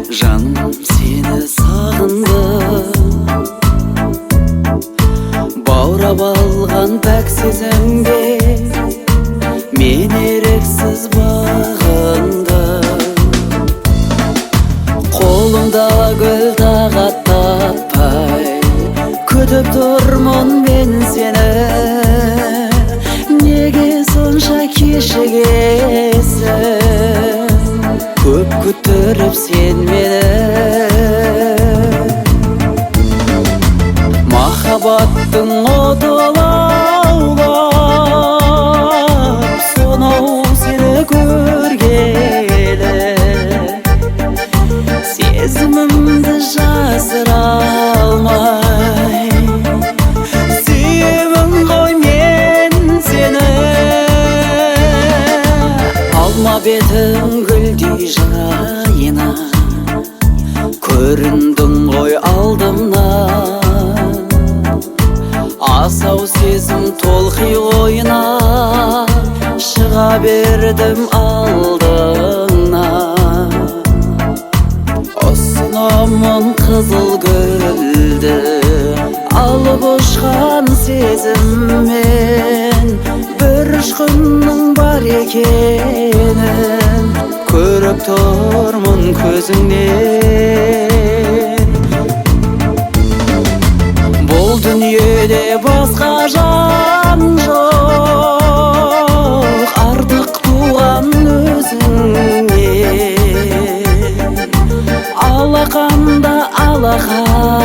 Жаным сені сағындым, баурап алған пәк сезімге мен ерексіз бағындым. Қолымда гүл тағат таппай күтіп тұрмын мен сені. Неге сонша кешігесің, көп күттіріп сен мені. Махаббаттың оты лаулап, сонау сені көргелі сезімімді жасыра алмай сүйемін ғой мен сені. Алма бетің гүлдей жайына, көріндің ғой алдымнан. Асау сезім толқи ойына, шыға бердім алдыңнан. Ұсынамын қызыл гүлді, алып ұшқан сезіммен. Бір ұшқынның бар екенін көріп тұрмын көзіңнен. Бұл дүниеде басқа жан жоқ, артық туған өзіңнен. Алақанда алақан